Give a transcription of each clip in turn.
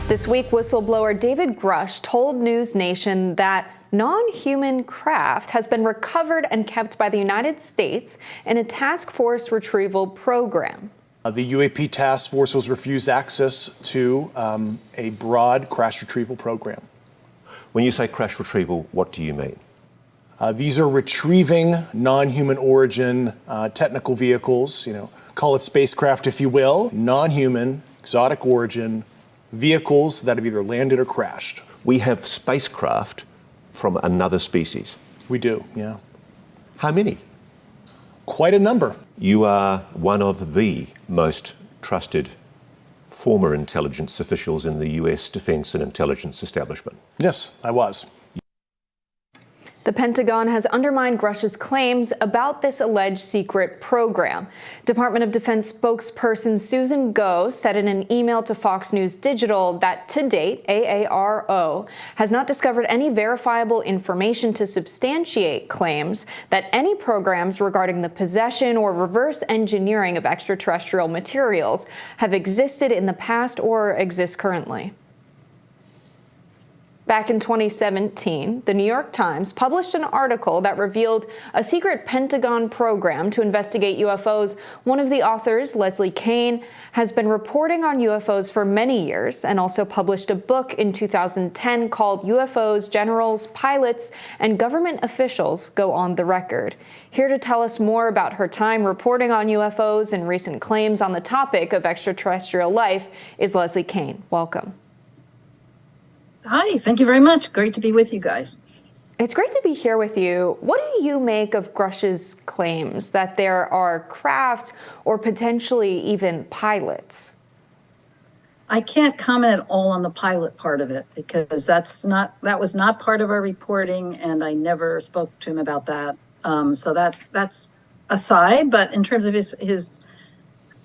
This week, whistleblower David Grush told News Nation that non-human craft has been recovered and kept by the United States in a task force retrieval program. The UAP task force was refused access to a broad crash retrieval program. When you say crash retrieval, what do you mean? These are retrieving non-human origin technical vehicles, call it spacecraft if you will, non-human, exotic origin vehicles that have either landed or crashed. We have spacecraft from another species. We do, yeah. How many? Quite a number. You are one of the most trusted former intelligence officials in the US defense and intelligence establishment. Yes, I was. The Pentagon has undermined Grush's claims about this alleged secret program. Department of Defense spokesperson Susan Gov't said in an email to Fox News Digital that to date, AARO has not discovered any verifiable information to substantiate claims that any programs regarding the possession or reverse engineering of extraterrestrial materials have existed in the past or exist currently. Back in 2017, the New York Times published an article that revealed a secret Pentagon program to investigate UFOs. One of the authors, Leslie Kean, has been reporting on UFOs for many years and also published a book in 2010 called UFOs, Generals, Pilots, and Government Officials Go on the Record. Here to tell us more about her time reporting on UFOs and recent claims on the topic of extraterrestrial life is Leslie Kean. Welcome. Hi, thank you very much. Great to be with you guys. It's great to be here with you. What do you make of Grush's claims that there are craft or potentially even pilots? I can't comment at all on the pilot part of it because that was not part of our reporting, and I never spoke to him about that. So that's aside. But in terms of his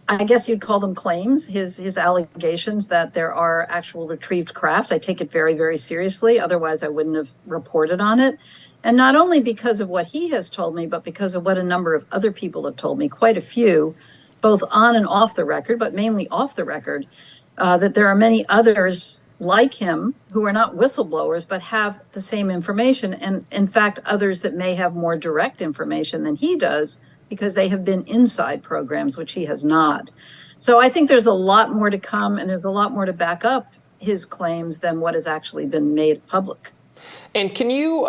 I guess you'd call them claims, his allegations that there are actual retrieved craft, I take it very, very seriously. Otherwise, I wouldn't have reported on it. And not only because of what he has told me, but because of what a number of other people have told me, quite a few, both on and off the record, but mainly off the record, that there are many others like him who are not whistleblowers, but have the same information. And in fact, others that may have more direct information than he does, because they have been inside programs, which he has not. So I think there's a lot more to come, and there's a lot more to back up his claims than what has actually been made public. And can you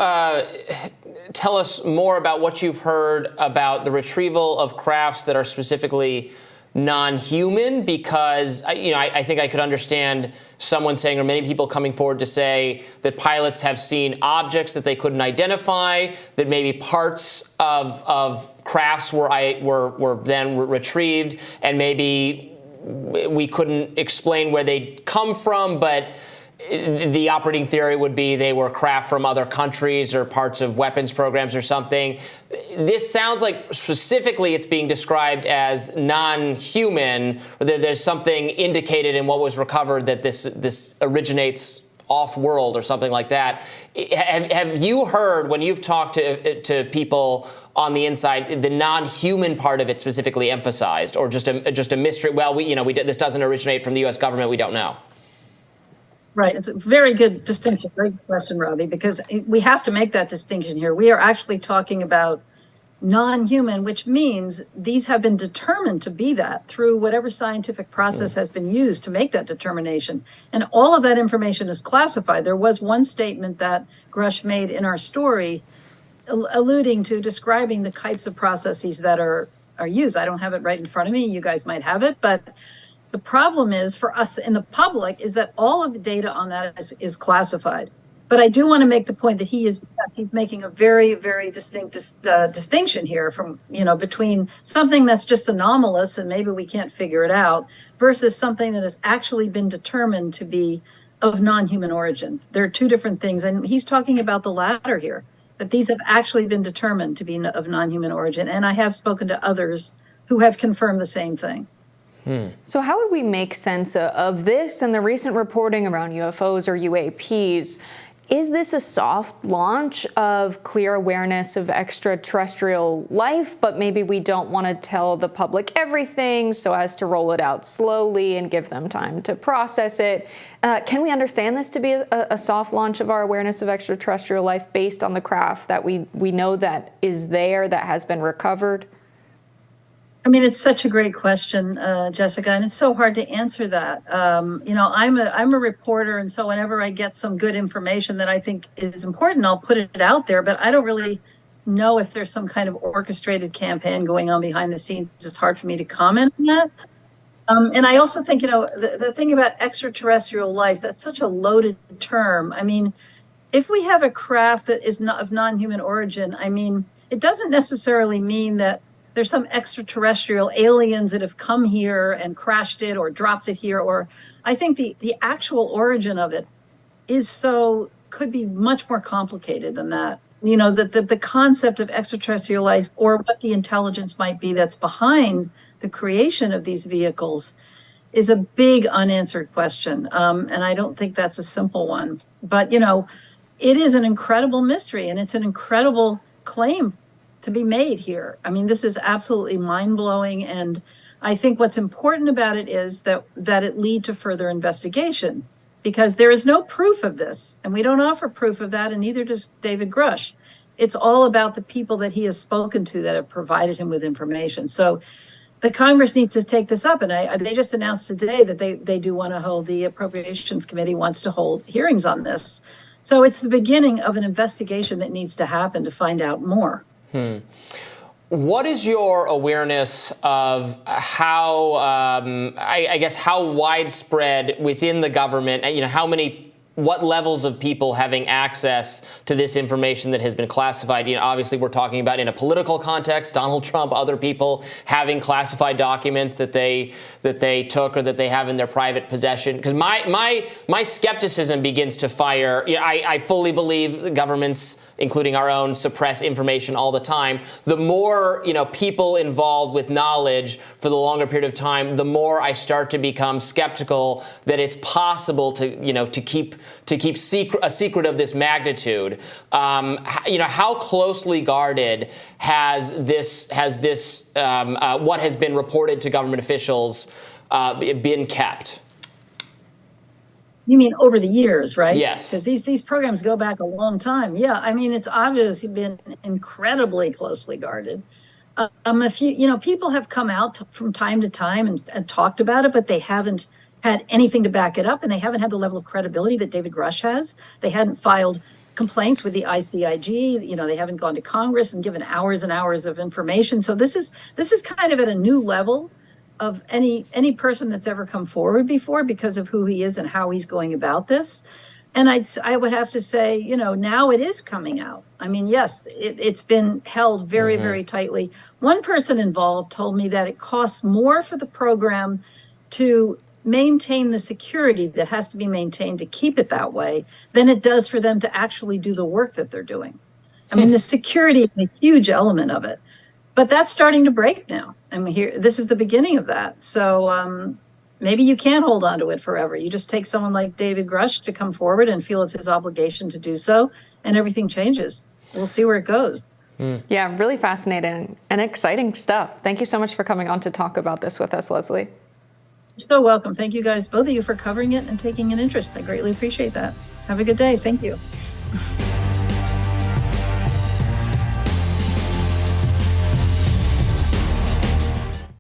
tell us more about what you've heard about the retrieval of crafts that are specifically non-human? Because I think I could understand someone saying, or many people coming forward to say, that pilots have seen objects that they couldn't identify, that maybe parts of crafts were then retrieved, and maybe we couldn't explain where they'd come from, but the operating theory would be they were craft from other countries or parts of weapons programs or something. This sounds like specifically it's being described as non-human, or that there's something indicated in what was recovered that this originates off-world or something like that. Have you heard, when you've talked to people on the inside, the non-human part of it specifically emphasized, or just a mystery? Well, this doesn't originate from the U.S. government. We don't know. Right. It's a very good distinction. Great question, Robbie, because we have to make that distinction here. We are actually talking about non-human, which means these have been determined to be that through whatever scientific process has been used to make that determination. And all of that information is classified. There was one statement that Grush made in our story alluding to describing the types of processes that are used. I don't have it right in front of me. You guys might have it, but the problem is for us in the public is that all of the data on that is classified. But I do want to make the point that he's making a very, very distinct distinction here from, between something that's just anomalous and maybe we can't figure it out versus something that has actually been determined to be of non-human origin. There are two different things. And he's talking about the latter here, that these have actually been determined to be of non-human origin. And I have spoken to others who have confirmed the same thing. So how would we make sense of this and the recent reporting around UFOs or UAPs? Is this a soft launch of clear awareness of extraterrestrial life, but maybe we don't want to tell the public everything so as to roll it out slowly and give them time to process it? Can we understand this to be a soft launch of our awareness of extraterrestrial life based on the craft that we know that is there, that has been recovered? I mean, it's such a great question, Jessica, and it's so hard to answer that. You know, I'm a reporter, and so whenever I get some good information that I think is important, I'll put it out there. But I don't really know if there's some kind of orchestrated campaign going on behind the scenes. It's hard for me to comment on that. And I also think, you know, the thing about extraterrestrial life, that's such a loaded term. I mean, if we have a craft that is not of non-human origin, I mean, it doesn't necessarily mean that there's some extraterrestrial aliens that have come here and crashed it or dropped it here. Or I think the actual origin of it could be much more complicated than that. You know, the concept of extraterrestrial life or what the intelligence might be that's behind the creation of these vehicles is a big unanswered question. And I don't think that's a simple one. But, you know, it is an incredible mystery, and it's an incredible claim to be made here. I mean, this is absolutely mind-blowing, and I think what's important about it is that it lead to further investigation, because there is no proof of this, and we don't offer proof of that, and neither does David Grush. It's all about the people that he has spoken to that have provided him with information. So the Congress needs to take this up, and they just announced today that they do want to hold, the Appropriations Committee wants to hold hearings on this. So it's the beginning of an investigation that needs to happen to find out more. What is your awareness of how, I guess, how widespread within the government, you know, what levels of people having access to this information that has been classified? You know, obviously we're talking about in a political context, Donald Trump, other people having classified documents that they took or that they have in their private possession. Because my skepticism begins to fire. You know, I fully believe governments, including our own, suppress information all the time. The more, you know, people involved with knowledge for the longer period of time, the more I start to become skeptical that it's possible to, you know, to keep a secret of this magnitude. You know, how closely guarded has this what has been reported to government officials been kept? You mean over the years, right? Yes. Because these programs go back a long time. Yeah, I mean, it's obviously been incredibly closely guarded. A few, you know, people have come out from time to time and talked about it, but they haven't had anything to back it up, and they haven't had the level of credibility that David Grush has. They hadn't filed complaints with the ICIG. You know, they haven't gone to Congress and given hours and hours of information. So this is kind of at a new level of any person that's ever come forward before, because of who he is and how he's going about this. And I would have to say, you know, now it is coming out. I mean, yes, it's been held very, very tightly. One person involved told me that it costs more for the program to maintain the security that has to be maintained to keep it that way than it does for them to actually do the work that they're doing. I mean, the security is a huge element of it. But that's starting to break now. I mean, this is the beginning of that. So maybe you can't hold on to it forever. You just take someone like David Grush to come forward and feel it's his obligation to do so, and everything changes. We'll see where it goes. Yeah, really fascinating and exciting stuff. Thank you so much for coming on to talk about this with us, Leslie. You're so welcome. Thank you guys, both of you, for covering it and taking an interest. I greatly appreciate that. Have a good day. Thank you.